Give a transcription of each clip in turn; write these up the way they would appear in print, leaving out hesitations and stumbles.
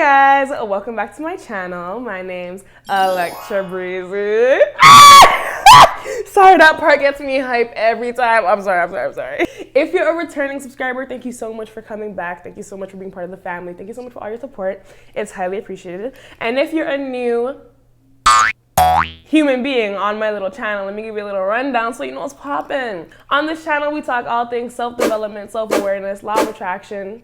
guys, welcome back to my channel. My name's Electra Breezy. Sorry, that part gets me hype every time. I'm sorry. If you're a returning subscriber, thank you so much for coming back. Thank you so much for being part of the family. Thank you so much for all your support. It's highly appreciated. And if you're a new human being on my little channel, let me give you a little rundown so you know what's poppin'. On this channel, we talk all things self-development, self-awareness, law of attraction,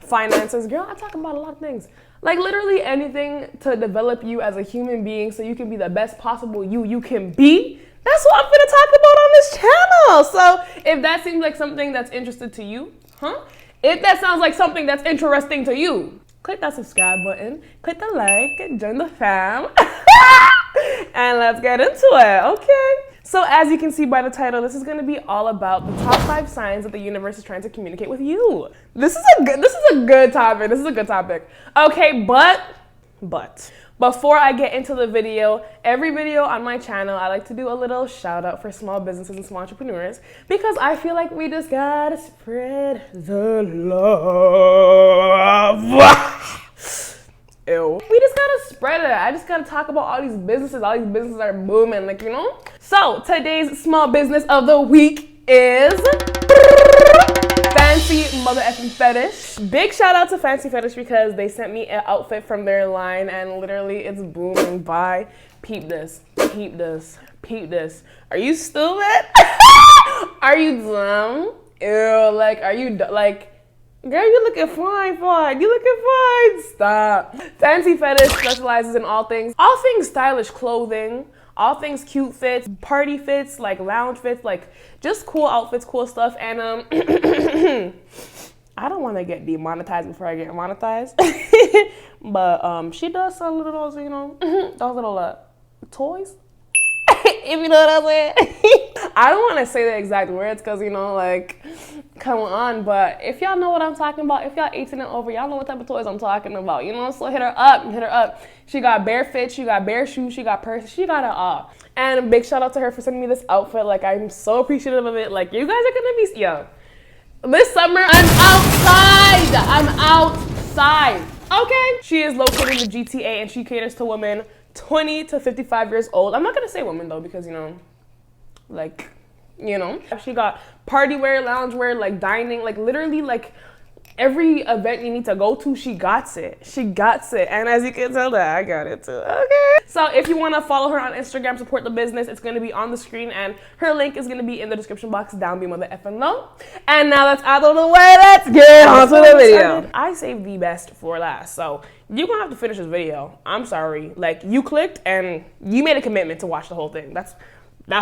finances. Girl, I talk about a lot of things. Like literally anything to develop you as a human being so you can be the best possible you can be. That's what I'm gonna talk about on this channel. So if that seems like something that's interested to you, if that sounds like something that's interesting to you, click that subscribe button, click the like, and join the fam. And let's get into it, okay? So as you can see by the title, this is gonna be all about the top 5 signs that the universe is trying to communicate with you. This is a good topic. Okay, but before I get into the video, every video on my channel, I like to do a little shout out for small businesses and small entrepreneurs because I feel like we just gotta spread the love. Ew. We just gotta spread it. I just gotta talk about all these businesses. All these businesses are booming, like, you know? So today's small business of the week is Fancy Mother Effing Fetish. Big shout out to Fancy Fetish because they sent me an outfit from their line and literally it's booming. Bye. Peep this. Peep this. Peep this. Are you stupid? Are you dumb? Ew, like, are you like, girl, you looking fine. You looking fine. Stop. Fancy Fetish specializes in all things stylish clothing, all things cute fits, party fits, like lounge fits, like just cool outfits, cool stuff. And I don't want to get demonetized before I get monetized, but she does sell little those, you know, those little toys. If you know what I'm saying. I don't want to say the exact words because, you know, like, come on. But if y'all know what I'm talking about, if y'all 18 and over, y'all know what type of toys I'm talking about, you know? So hit her up. She got bare fit, she got bare shoes, she got purse, she got it all. And a big shout out to her for sending me this outfit. Like, I'm so appreciative of it. Like, you guys are gonna be, yo, this summer, I'm outside. Okay? She is located in the GTA and she caters to women 20 to 55 years old. I'm not gonna say women though because, you know, like, you know, she got party wear, lounge wear, like dining, like literally like every event you need to go to, she got it. And as you can tell that I got it too, okay? So if you wanna follow her on Instagram, support the business, it's gonna be on the screen and her link is gonna be in the description box down below the effing low. And now that's out of the way, let's get on to the video. I saved the best for last, so you're gonna have to finish this video. I'm sorry, like you clicked and you made a commitment to watch the whole thing. That's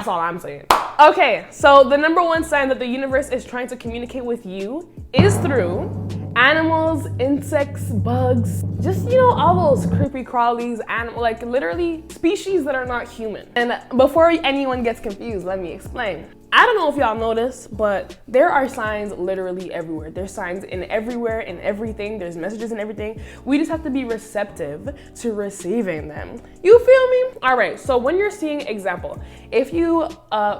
all I'm saying. Okay, so the number 1 sign that the universe is trying to communicate with you is through animals, insects, bugs, just, you know, all those creepy crawlies, like literally species that are not human. And before anyone gets confused, let me explain. I don't know if y'all know this, but there are signs literally everywhere. There's signs in everywhere, in everything. There's messages in everything. We just have to be receptive to receiving them. You feel me? All right, so when you're seeing, example, if you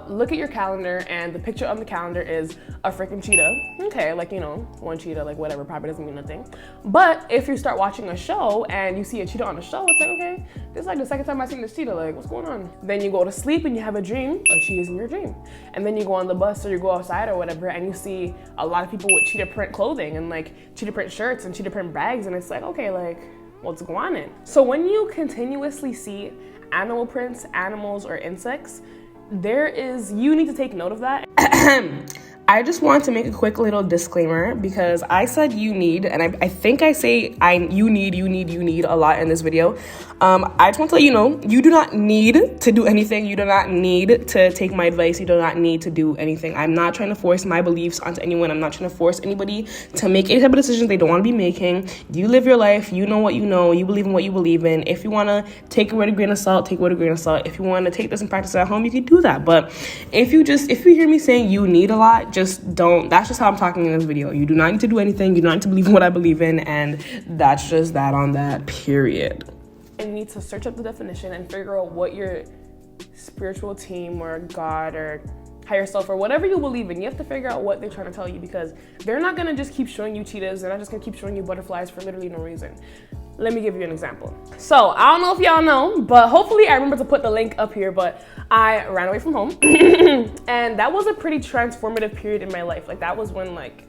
look at your calendar and the picture on the calendar is a freaking cheetah, okay, like, you know, one cheetah, like whatever, probably doesn't mean nothing. But if you start watching a show and you see a cheetah on the show, it's like, okay, this is like the second time I've seen this cheetah, like what's going on? Then you go to sleep and you have a dream, a cheetah's in your dream. And then you go on the bus or you go outside or whatever and you see a lot of people with cheetah print clothing and like cheetah print shirts and cheetah print bags and it's like, okay, like what's going on? So when you continuously see animal prints, animals or insects, you need to take note of that. I just want to make a quick little disclaimer because I said you need, and I think I say you need a lot in this video. I just want to let you know, you do not need to do anything. You do not need to take my advice. You do not need to do anything. I'm not trying to force my beliefs onto anyone. I'm not trying to force anybody to make any type of decisions they don't want to be making. You live your life. You know what you know. You believe in what you believe in. If you want to take it with a grain of salt, take it with a grain of salt. If you want to take this and practice it at home, you can do that. But if you hear me saying you need a lot, just don't. That's just how I'm talking in this video. You do not need to do anything. You do not need to believe in what I believe in. And that's just that on that, period. You need to search up the definition and figure out what your spiritual team or God or higher self or whatever you believe in, you have to figure out what they're trying to tell you because they're not going to just keep showing you cheetahs. They're not just going to keep showing you butterflies for literally no reason. Let me give you an example. So I don't know if y'all know, but hopefully I remember to put the link up here, but I ran away from home. And that was a pretty transformative period in my life. Like that was when like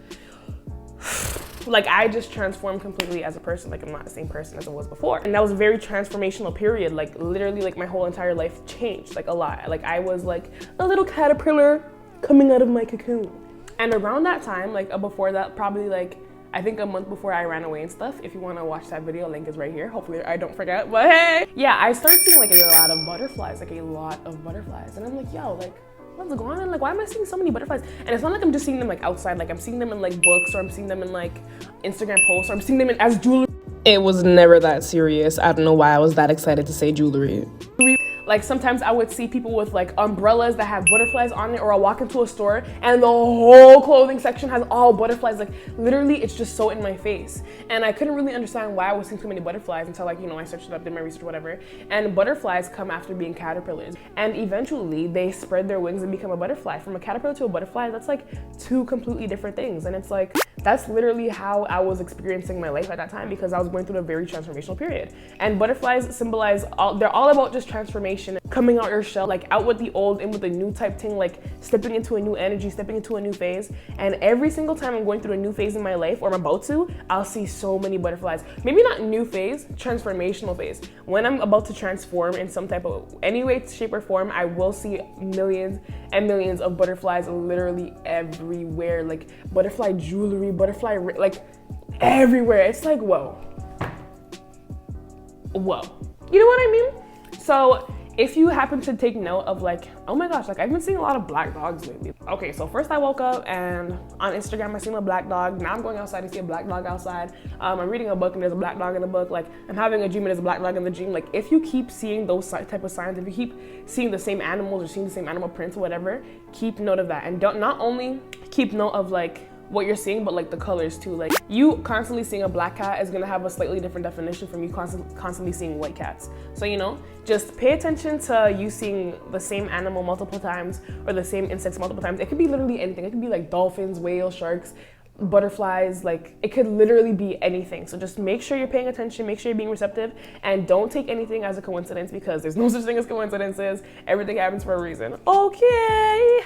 I just transformed completely as a person. Like I'm not the same person as I was before. And that was a very transformational period. Like literally like my whole entire life changed like a lot. Like I was like a little caterpillar coming out of my cocoon. And around that time, like before that, probably like I think a month before I ran away and stuff. If you want to watch that video, link is right here. Hopefully I don't forget, but hey. Yeah, I started seeing like a lot of butterflies, And I'm like, yo, like what's going on? Like why am I seeing so many butterflies? And it's not like I'm just seeing them like outside. Like I'm seeing them in like books, or I'm seeing them in like Instagram posts, or I'm seeing them in as jewelry. It was never that serious. I don't know why I was that excited to say jewelry. Like sometimes I would see people with like umbrellas that have butterflies on it, or I'll walk into a store and the whole clothing section has all butterflies. Like literally it's just so in my face. And I couldn't really understand why I was seeing so many butterflies until like, you know, I searched it up, did my research, whatever. And butterflies come after being caterpillars. And eventually they spread their wings and become a butterfly. From a caterpillar to a butterfly, that's like two completely different things. And it's like, that's literally how I was experiencing my life at that time, because I was going through a very transformational period. And butterflies symbolize they're all about just transformation, coming out your shell, like out with the old, in with the new type thing, like stepping into a new energy, stepping into a new phase. And every single time I'm going through a new phase in my life, or I'm about to, I'll see so many butterflies. Maybe not new phase, transformational phase. When I'm about to transform in some type of, any way, shape or form, I will see millions and millions of butterflies literally everywhere. Like butterfly jewelry, butterfly, like everywhere. It's like, whoa. Whoa. You know what I mean? So if you happen to take note of like, oh my gosh, like I've been seeing a lot of black dogs lately. Okay, so first I woke up and on Instagram I seen a black dog. Now I'm going outside to see a black dog outside. I'm reading a book and there's a black dog in the book. Like I'm having a dream and there's a black dog in the dream. Like if you keep seeing those type of signs, if you keep seeing the same animals or seeing the same animal prints or whatever, keep note of that. And don't not only keep note of like what you're seeing, but like the colors too. Like you constantly seeing a black cat is gonna have a slightly different definition from you constantly seeing white cats. So you know, just pay attention to you seeing the same animal multiple times or the same insects multiple times. It could be literally anything. It could be like dolphins, whales, sharks, butterflies, like it could literally be anything. So just make sure you're paying attention, make sure you're being receptive, and don't take anything as a coincidence, because there's no such thing as coincidences. Everything happens for a reason. Okay.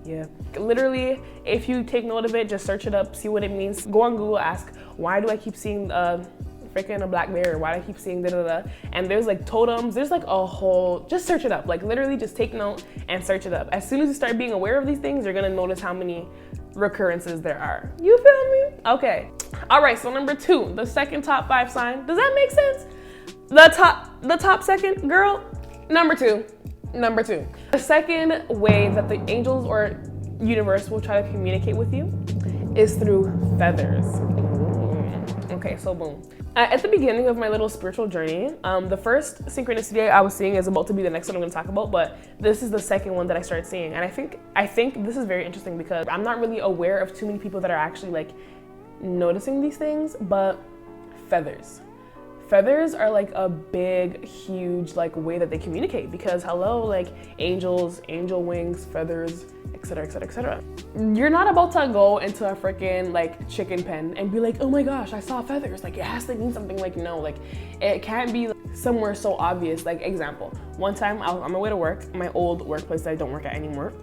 Yeah. Literally, if you take note of it, just search it up, see what it means. Go on Google, ask, why do I keep seeing freaking a black bear? Why do I keep seeing da-da-da? And there's like totems, there's like a whole, just search it up. Like literally just take note and search it up. As soon as you start being aware of these things, you're gonna notice how many recurrences there are. You feel me? Okay. All right, so number 2, the second top 5 sign. Does that make sense? The top second, girl? Number two. The second way that the angels or universe will try to communicate with you is through feathers. Okay, so boom. At the beginning of my little spiritual journey, the first synchronicity I was seeing is about to be the next one I'm gonna talk about, but this is the second one that I started seeing. And I think this is very interesting because I'm not really aware of too many people that are actually like noticing these things, but feathers. Feathers are like a big, huge like way that they communicate, because hello, like angels, angel wings, feathers, etc, etc, etc. You're not about to go into a freaking like chicken pen and be like, oh my gosh, I saw feathers, like it has to mean something. Like no, like it can't be somewhere so obvious. Like example, one time I was on my way to work, my old workplace that I don't work at anymore.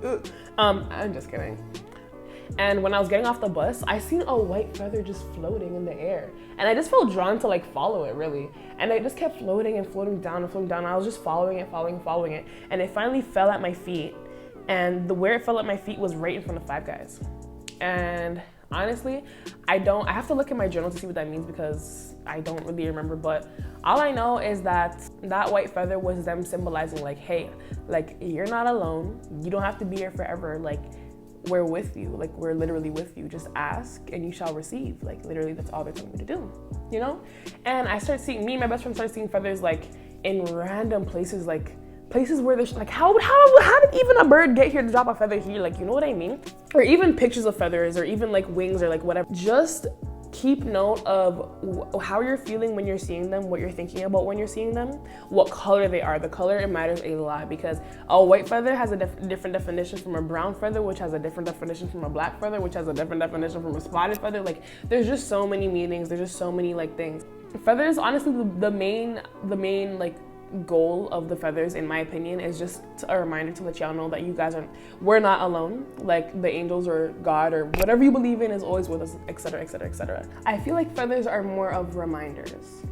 I'm just kidding. And when I was getting off the bus, I seen a white feather just floating in the air. And I just felt drawn to like follow it really. And it just kept floating and floating down and floating down. I was just following it. And it finally fell at my feet. And where it fell at my feet was right in front of Five Guys. And honestly, I have to look at my journal to see what that means, because I don't really remember. But all I know is that that white feather was them symbolizing like, hey, like you're not alone. You don't have to be here forever. Like, we're with you, like we're literally with you. Just ask and you shall receive. Like literally that's all they're telling me to do, you know? And I started seeing, me and my best friend started seeing feathers like in random places, like places where there's like, how did even a bird get here to drop a feather here? Like, you know what I mean? Or even pictures of feathers, or even like wings, or like whatever. Just keep note of how you're feeling when you're seeing them, what you're thinking about when you're seeing them, what color they are. The color, it matters a lot, because a white feather has a different definition from a brown feather, which has a different definition from a black feather, which has a different definition from a spotted feather. Like, there's just so many meanings. There's just so many like things. Feathers, honestly, the main like goal of the feathers, in my opinion, is just a reminder to let y'all know that you guys we're not alone. Like, the angels or God or whatever you believe in is always with us, etc, etc, etc. I feel like feathers are more of reminders,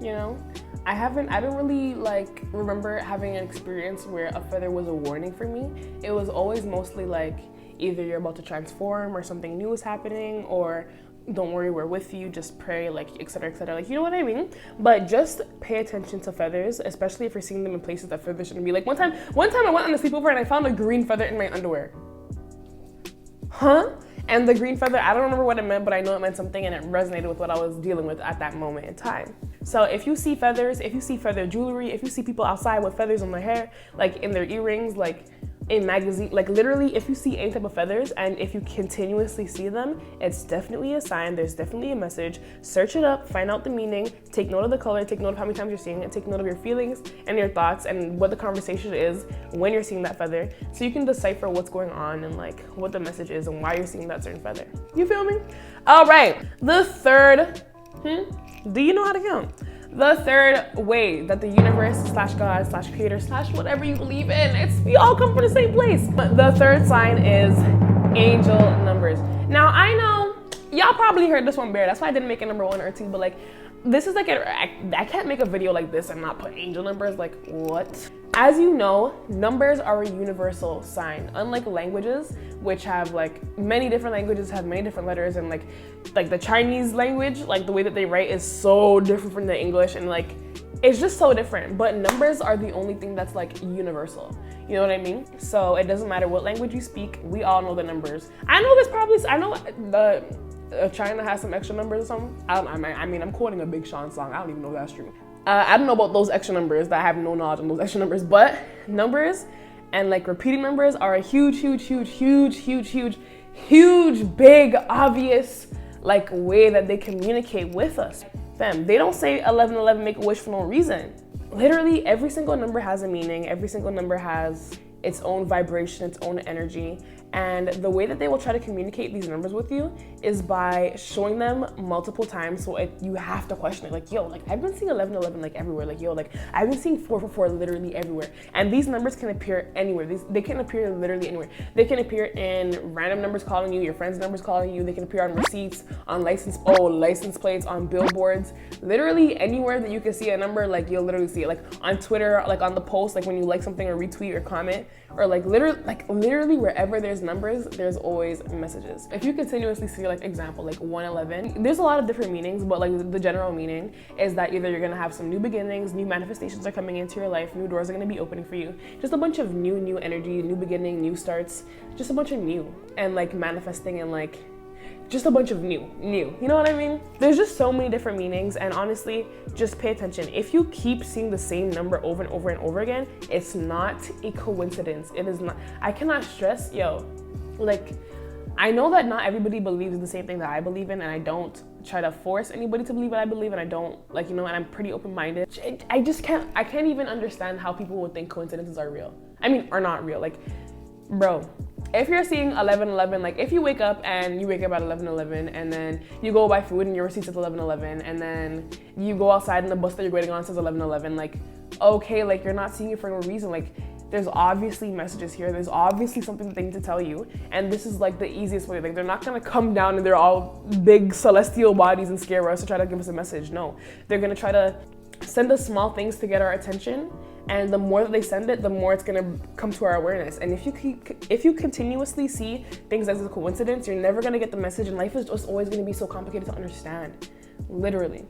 you know? I don't really like remember having an experience where a feather was a warning for me. It was always mostly like either you're about to transform or something new is happening, or don't worry, we're with you, just pray, like, etc, etc, like, you know what I mean? But just pay attention to feathers, especially if you're seeing them in places that feathers shouldn't be. Like, one time I went on a sleepover and I found a green feather in my underwear. Huh? And the green feather, I don't remember what it meant, but I know it meant something, and it resonated with what I was dealing with at that moment in time. So if you see feathers, if you see feather jewelry, if you see people outside with feathers in their hair, like in their earrings, like in magazine, like literally, if you see any type of feathers and if you continuously see them, it's definitely a sign. There's definitely a message. Search it up, find out the meaning, take note of the color, take note of how many times you're seeing it, take note of your feelings and your thoughts and what the conversation is when you're seeing that feather, so you can decipher what's going on and like what the message is and why you're seeing that certain feather. You feel me? All right, the third, do you know how to count? The third way that the universe / God / creator / whatever you believe in, we all come from the same place. But the third sign is angel numbers. Now, I know y'all probably heard this one bare. That's why I didn't make it number 1 or 2, but like, this is like, I can't make a video like this and not put angel numbers. Like, what? As you know, numbers are a universal sign. Unlike languages, which have like many different languages, have many different letters, and like the Chinese language, like the way that they write is so different from the English, and like it's just so different. But numbers are the only thing that's like universal. You know what I mean? So it doesn't matter what language you speak, we all know the numbers. I know China has some extra numbers or something. I mean, I'm quoting a Big Sean song. I don't even know if that's true. I don't know about those extra numbers. That I have no knowledge on those extra numbers, but numbers and like repeating numbers are a huge, big, obvious like way that they communicate with us. Fam, they don't say 1111 make a wish for no reason. Literally every single number has a meaning. Every single number has its own vibration, its own energy. And the way that they will try to communicate these numbers with you is by showing them multiple times, so you have to question it. Like, yo, like I've been seeing 1111 like everywhere. Like, yo, like I've been seeing 444 literally everywhere. And these numbers can appear anywhere. They can appear literally anywhere. They can appear in random numbers calling you, your friends' numbers calling you. They can appear on receipts, on license plates, on billboards. Literally anywhere that you can see a number, like you'll literally see it. Like on Twitter, like on the post, like when you like something or retweet or comment, or like literally wherever there's numbers, there's always messages. If you continuously see like example like 111, there's a lot of different meanings, but like the general meaning is that either you're gonna have some new beginnings, new manifestations are coming into your life, new doors are gonna be opening for you, just a bunch of new energy, new beginning, new starts, just a bunch of new, and like manifesting and like just a bunch of new, you know what I mean? There's just so many different meanings, and honestly, just pay attention. If you keep seeing the same number over and over and over again, it's not a coincidence. It is not. I cannot stress, like, I know that not everybody believes the same thing that I believe in, and I don't try to force anybody to believe what I believe, and I don't, like, and I'm pretty open-minded. I can't even understand how people would think coincidences are real. I mean, are not real. Like, bro, if you're seeing 1111, like if you wake up at 1111 and then you go buy food and your receipt says 1111, and then you go outside and the bus that you're waiting on says 1111, like, okay, like you're not seeing it for no reason. Like, there's obviously messages here. There's obviously something that they need to tell you. And this is like the easiest way. Like, they're not gonna come down and they're all big celestial bodies and scare us to try to give us a message. No, they're gonna try to send us small things to get our attention. And the more that they send it, the more it's gonna come to our awareness. And if you continuously see things as a coincidence, you're never gonna get the message, and life is just always gonna be so complicated to understand, literally.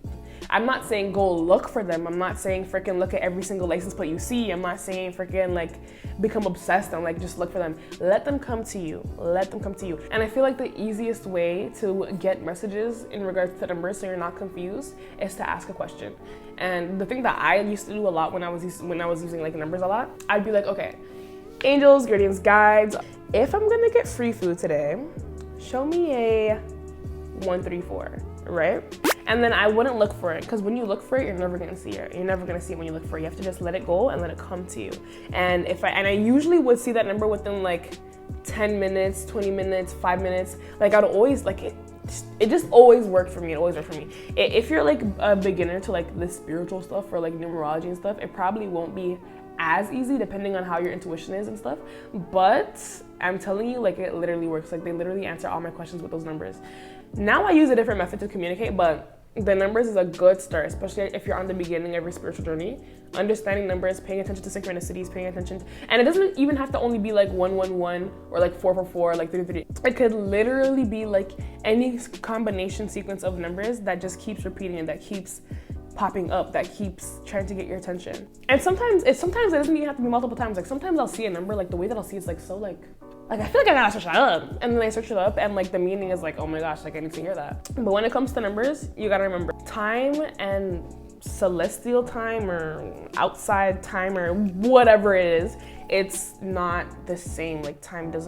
I'm not saying go look for them. I'm not saying freaking look at every single license plate you see. I'm not saying freaking like become obsessed and like just look for them. Let them come to you. Let them come to you. And I feel like the easiest way to get messages in regards to numbers so you're not confused is to ask a question. And the thing that I used to do a lot when I was using like numbers a lot, I'd be like, okay, angels, guardians, guides, if I'm gonna get free food today, show me a 134. right? And then I wouldn't look for it, because when you look for it, you're never gonna see it. You're never gonna see it when you look for it. You have to just let it go and let it come to you. And I usually would see that number within like 10 minutes, 20 minutes, 5 minutes. Like I'd always like it just always worked for me. It always worked for me. If you're like a beginner to like the spiritual stuff or like numerology and stuff, it probably won't be as easy depending on how your intuition is and stuff. But I'm telling you, like, it literally works. Like, they literally answer all my questions with those numbers. Now I use a different method to communicate, but the numbers is a good start, especially if you're on the beginning of your spiritual journey. Understanding numbers, paying attention to synchronicities, paying attention. And it doesn't even have to only be like 111 or like 444, like 33. It could literally be like any combination sequence of numbers that just keeps repeating and that keeps popping up, that keeps trying to get your attention. And sometimes it doesn't even have to be multiple times. Like sometimes I'll see a number, like the way that I'll see it's like so like I feel like I gotta search that up. And then I search it up and like the meaning is like, oh my gosh, like I need to hear that. But when it comes to numbers, you gotta remember time and celestial time or outside time or whatever it is, it's not the same. Like time's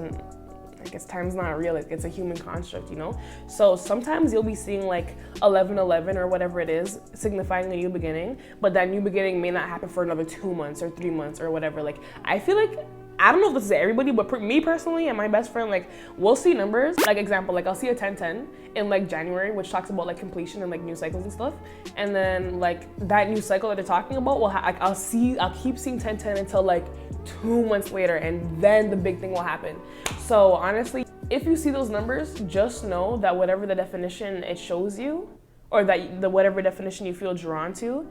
not real. It's a human construct, you know? So sometimes you'll be seeing like 1111 or whatever it is, signifying a new beginning, but that new beginning may not happen for another 2 months or 3 months or whatever. Like, I feel like, I don't know if this is everybody, but me personally and my best friend, like, we'll see numbers. Like, example, like I'll see a 1010 in like January, which talks about like completion and like new cycles and stuff. And then like that new cycle that they're talking about, I'll keep seeing 1010 until like 2 months later, and then the big thing will happen. So honestly, if you see those numbers, just know that whatever the definition it shows you, or that whatever definition you feel drawn to,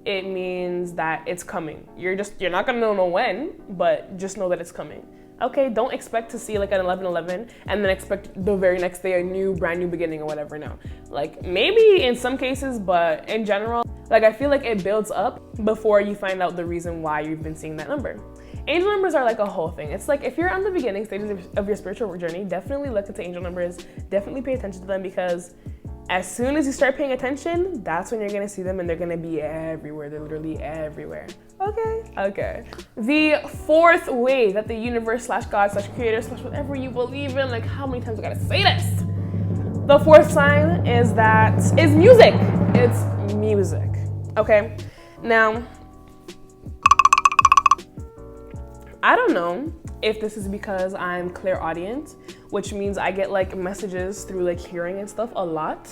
it means that it's coming. You're not gonna know when, but just know that it's coming. Okay, don't expect to see like an 1111 and then expect the very next day a brand new beginning or whatever. No, like maybe in some cases, but in general, like I feel like it builds up before you find out the reason why you've been seeing that number. Angel numbers are like a whole thing. It's like if you're on the beginning stages of your spiritual journey, definitely look into angel numbers, definitely pay attention to them, because as soon as you start paying attention, that's when you're gonna see them, and they're gonna be everywhere. They're literally everywhere. Okay. The fourth way that the universe / God / creator / whatever you believe in, like how many times I gotta say this? The fourth sign is music. It's music. Okay. Now, I don't know if this is because I'm clairaudient, which means I get like messages through like hearing and stuff a lot.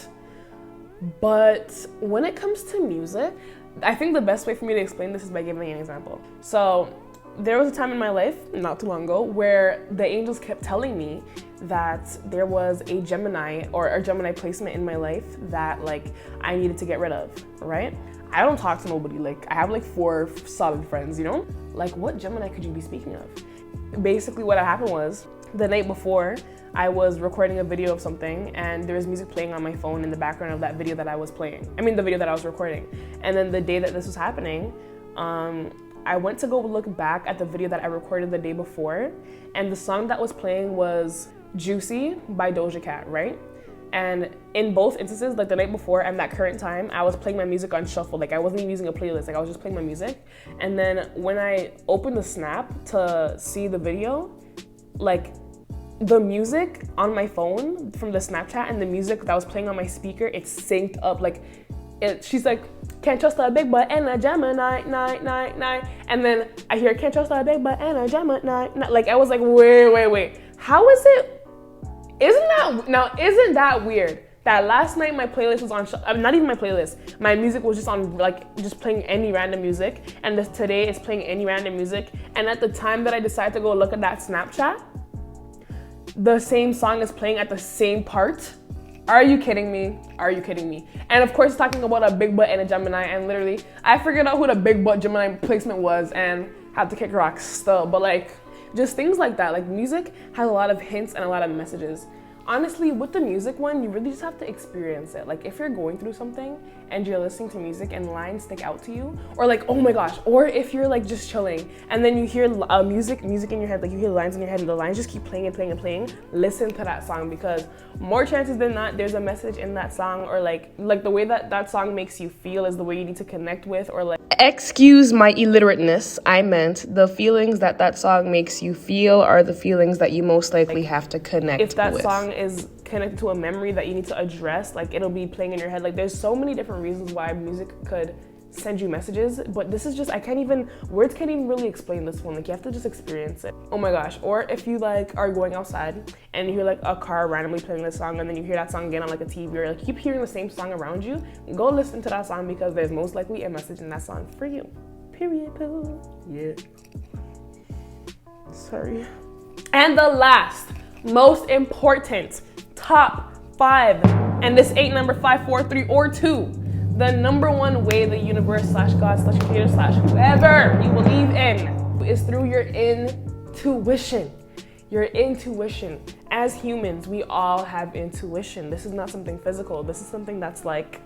But when it comes to music, I think the best way for me to explain this is by giving an example. So there was a time in my life, not too long ago, where the angels kept telling me that there was a Gemini or a Gemini placement in my life that like I needed to get rid of, right? I don't talk to nobody. Like I have like 4 solid friends, you know? Like what Gemini could you be speaking of? Basically what happened was the night before I was recording a video of something and there was music playing on my phone in the background of that video that I was the video that I was recording. And then the day that this was happening, I went to go look back at the video that I recorded the day before, and the song that was playing was Juicy by Doja Cat, right? And in both instances, like the night before and that current time, I was playing my music on shuffle. Like I wasn't even using a playlist, like I was just playing my music. And then when I opened the snap to see the video, like the music on my phone from the Snapchat and the music that was playing on my speaker, it synced up. Like she's like, can't trust a big butt and a Gemini, night. And then I hear, can't trust a big butt and a Gemini, night. Like I was like, wait. How is it? Isn't that weird? That last night my playlist was on, not even my playlist, my music was just on, like, just playing any random music, and today it's playing any random music, and at the time that I decided to go look at that Snapchat, the same song is playing at the same part. Are you kidding me? And of course it's talking about a big butt and a Gemini, and literally, I figured out who the big butt Gemini placement was and had to kick rocks still, but like, just things like that. Like music has a lot of hints and a lot of messages. Honestly, with the music one, you really just have to experience it. Like if you're going through something and you're listening to music and lines stick out to you, or like, oh my gosh, or if you're like just chilling and then you hear music in your head, like you hear lines in your head and the lines just keep playing, listen to that song, because more chances than not, there's a message in that song, or like the way that song makes you feel is the way you need to connect with, or like, excuse my illiterateness, I meant the feelings that song makes you feel are the feelings that you most likely have to connect with. If that song is connected to a memory that you need to address. Like it'll be playing in your head. Like there's so many different reasons why music could send you messages, but this is just, words can't even really explain this one. Like you have to just experience it. Oh my gosh. Or if you like are going outside and you hear like a car randomly playing this song, and then you hear that song again on like a TV, or like you keep hearing the same song around you, go listen to that song, because there's most likely a message in that song for you. Period. Poo. Yeah. Sorry. And the last, most important, top 5, and this ain't number 5, 4, 3, or 2. The number one way the universe / God / creator / whoever you believe in is through your intuition. Your intuition. As humans, we all have intuition. This is not something physical. This is something that's like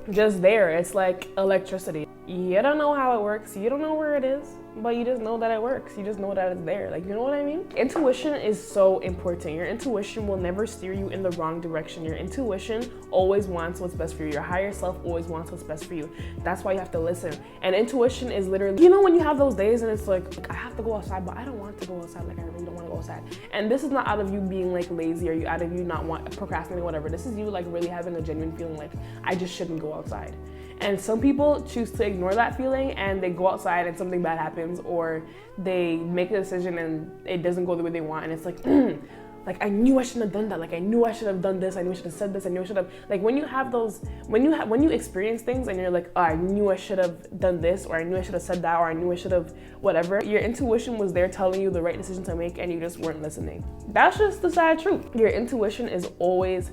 just there. It's like electricity. You don't know how it works. You don't know where it is, but you just know that it works. You just know that it's there. Like, you know what I mean? Intuition is so important. Your intuition will never steer you in the wrong direction. Your intuition always wants what's best for you. Your higher self always wants what's best for you. That's why you have to listen. And intuition is literally, you know, when you have those days and it's like I have to go outside, but I don't want to go outside. Like, I really don't want to go outside. And this is not out of you being like lazy, or you out of you not procrastinating, whatever. This is you like really having a genuine feeling like I just shouldn't go outside. And some people choose to ignore that feeling, and they go outside and something bad happens, or they make a decision and it doesn't go the way they want, and it's like, like I knew I shouldn't have done that. Like I knew I should have done this. I knew I should have said this. I knew I should have. Like when you have those, when you experience things and you're like, oh, I knew I should have done this, or I knew I should have said that, or I knew I should have whatever. Your intuition was there telling you the right decision to make, and you just weren't listening. That's just the sad truth. Your intuition is always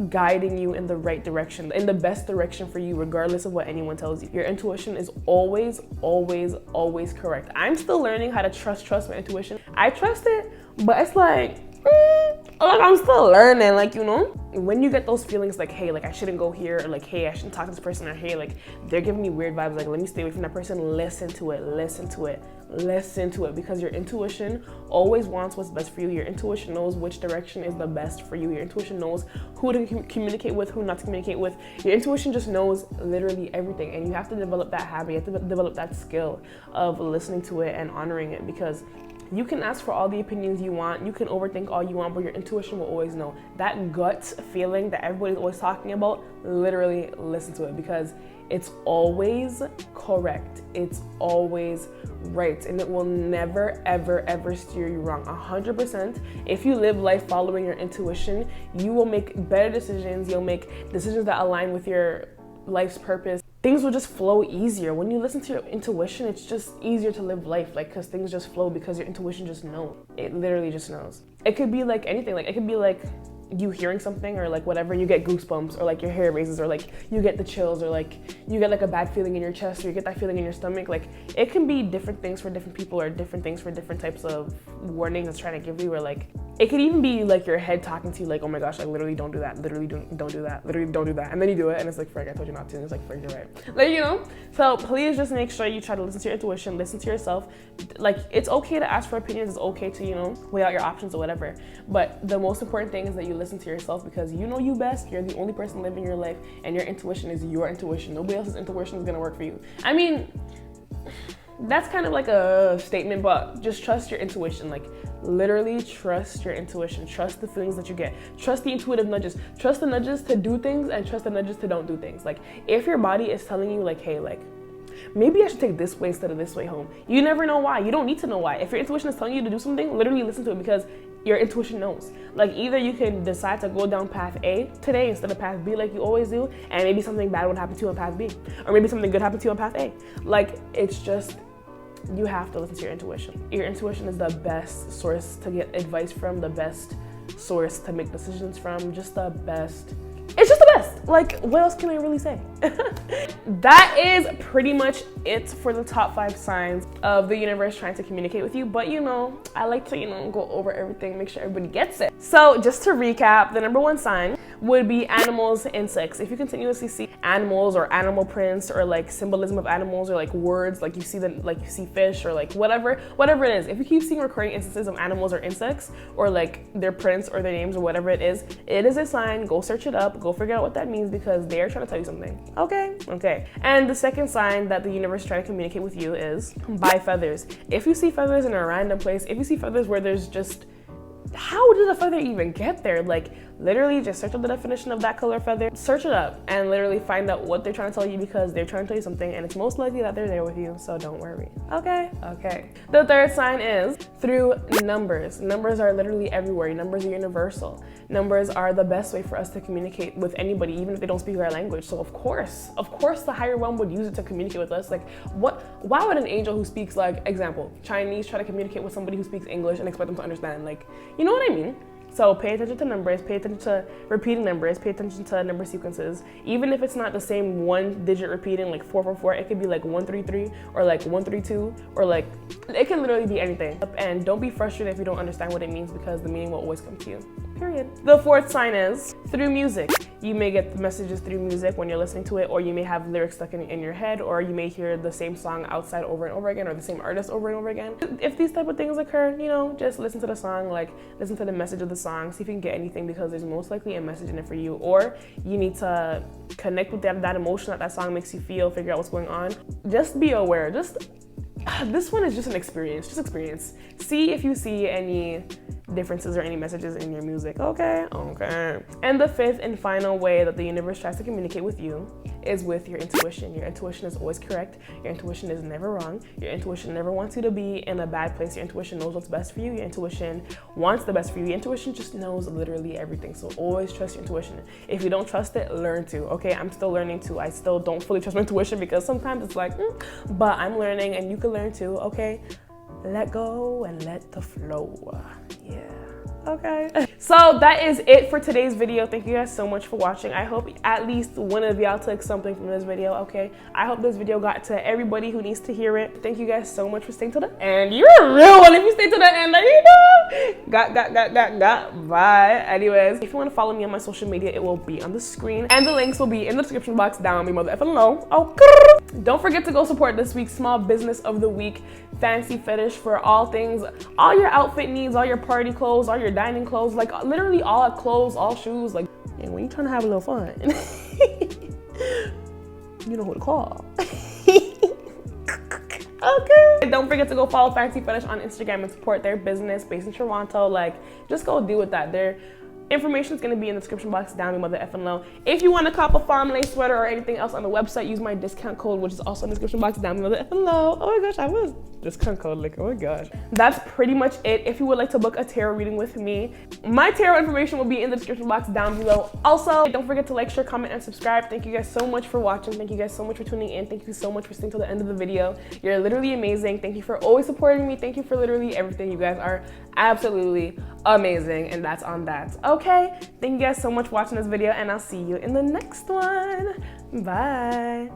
guiding you in the right direction, in the best direction for you, regardless of what anyone tells you. Your intuition is always, always, always correct. I'm still learning how to trust my intuition. I trust it, but it's like I'm still learning, like, you know, when you get those feelings like, hey, like I shouldn't go here, or like, hey, I shouldn't talk to this person, or hey, like they're giving me weird vibes, like let me stay away from that person. Listen to it, because your intuition always wants what's best for you. Your intuition knows which direction is the best for you. Your intuition knows who to communicate with, who not to communicate with. Your intuition just knows literally everything, and you have to develop that habit. You have to develop that skill of listening to it and honoring it, because you can ask for all the opinions you want, you can overthink all you want, but your intuition will always know. That gut feeling that everybody's always talking about, literally listen to it, because it's always correct. It's always right, and it will never, ever, ever steer you wrong. 100%. If you live life following your intuition, you will make better decisions. You'll make decisions that align with your life's purpose. Things will just flow easier. When you listen to your intuition, it's just easier to live life, like, because things just flow because your intuition just knows. It literally just knows. It could be like anything. Like it could be like you hearing something, or like whatever, you get goosebumps, or like your hair raises, or like you get the chills, or like you get like a bad feeling in your chest, or you get that feeling in your stomach. Like it can be different things for different people, or different things for different types of warnings it's trying to give you, or like it could even be like your head talking to you like, oh my gosh, like literally don't do that, literally don't do that, literally don't do that, and then you do it and it's like, frick, I told you not to, and it's like, frick, you're right. Like, you know, so please just make sure you try to listen to your intuition, listen to yourself. Like it's okay to ask for opinions, it's okay to, you know, weigh out your options or whatever, but the most important thing is that you listen to yourself, because you know you best. You're the only person living your life, and your intuition is your intuition. Nobody else's intuition is gonna work for you. I mean, that's kind of like a statement, but just trust your intuition. Like literally trust your intuition. Trust the feelings that you get. Trust the intuitive nudges. Trust the nudges to do things, and trust the nudges to don't do things. Like if your body is telling you like, hey, like maybe I should take this way instead of this way home, you never know why. You don't need to know why. If your intuition is telling you to do something, literally listen to it, because your intuition knows. Like either you can decide to go down path A today instead of path B like you always do, and maybe something bad would happen to you on path B, or maybe something good happened to you on path A. Like it's just, you have to listen to your intuition. Your intuition is the best source to get advice from, the best source to make decisions from, just the best. It's just the best. Like, what else can I really say? That is pretty much it for the top 5 signs of the universe trying to communicate with you. But you know, I like to, you know, go over everything, make sure everybody gets it. So just to recap, the number 1 sign would be animals, insects. If you continuously see animals or animal prints, or like symbolism of animals, or like words, like you see you see fish, or like whatever it is. If you keep seeing recurring instances of animals or insects, or like their prints or their names or whatever it is a sign. Go search it up, go figure out what that means, because they're trying to tell you something. Okay. And the second sign that the universe is trying to communicate with you is by feathers. If you see feathers in a random place, if you see feathers where there's just how did a feather even get there? Like, literally just search up the definition of that color feather, search it up, and literally find out what they're trying to tell you, because they're trying to tell you something, and it's most likely that they're there with you, so don't worry. Okay. The third sign is through numbers. Numbers are literally everywhere. Numbers are universal. Numbers are the best way for us to communicate with anybody, even if they don't speak our language. So of course the higher realm would use it to communicate with us. Like, why would an angel who speaks, like, example, Chinese, try to communicate with somebody who speaks English and expect them to understand? Like, you know what I mean? So pay attention to numbers, pay attention to repeating numbers, pay attention to number sequences. Even if it's not the same one digit repeating, like 444, it could be like 133 or like 132, or like, it can literally be anything. And don't be frustrated if you don't understand what it means, because the meaning will always come to you, period. The fourth sign is through music. You may get messages through music when you're listening to it, or you may have lyrics stuck in your head, or you may hear the same song outside over and over again, or the same artist over and over again. If these type of things occur, you know, just listen to the song, like listen to the message of the song, see if you can get anything, because there's most likely a message in it for you, or you need to connect with that emotion that song makes you feel, figure out what's going on. Just be aware. This one is just an experience, See if you see any differences or any messages in your music, okay? And the fifth and final way that the universe tries to communicate with you is with your intuition. Your intuition is always correct. Your intuition is never wrong. Your intuition never wants you to be in a bad place. Your intuition knows what's best for you. Your intuition wants the best for you. Your intuition just knows literally everything. So always trust your intuition. If you don't trust it, learn to, okay? I'm still learning to. I still don't fully trust my intuition, because sometimes it's like, but I'm learning, and you can learn too, okay? Let go and let the flow. Yeah. Okay. So that is it for today's video. Thank you guys so much for watching. I hope at least one of y'all took something from this video, okay? I hope this video got to everybody who needs to hear it. Thank you guys so much for staying to the end. You're a real one if you stay to the end, like, you know. Got. Bye. Anyways, if you want to follow me on my social media, it will be on the screen, and the links will be in the description box down below. Mother effing low. Okay. Don't forget to go support this week's Small Business of the Week, Fancy Fetish, for all things, all your outfit needs, all your party clothes, all your dining clothes, like literally all clothes, all shoes. Like, and when you're trying to have a little fun, you know who to call. Okay. And don't forget to go follow Fancy Fetish on Instagram and support their business based in Toronto. Like, just go deal with that. Their information is going to be in the description box down below, the effing low. If you want to cop a farm lace sweater or anything else on the website, use my discount code, which is also in the description box down below, the effing low. Oh my gosh, I was discount code, like, oh my gosh. That's pretty much it. If you would like to book a tarot reading with me, my tarot information will be in the description box down below. Also, don't forget to like, share, comment, and subscribe. Thank you guys so much for watching. Thank you guys so much for tuning in. Thank you so much for staying till the end of the video. You're literally amazing. Thank you for always supporting me. Thank you for literally everything. You guys are absolutely amazing, and that's on that. Okay, thank you guys so much for watching this video, and I'll see you in the next one. Bye.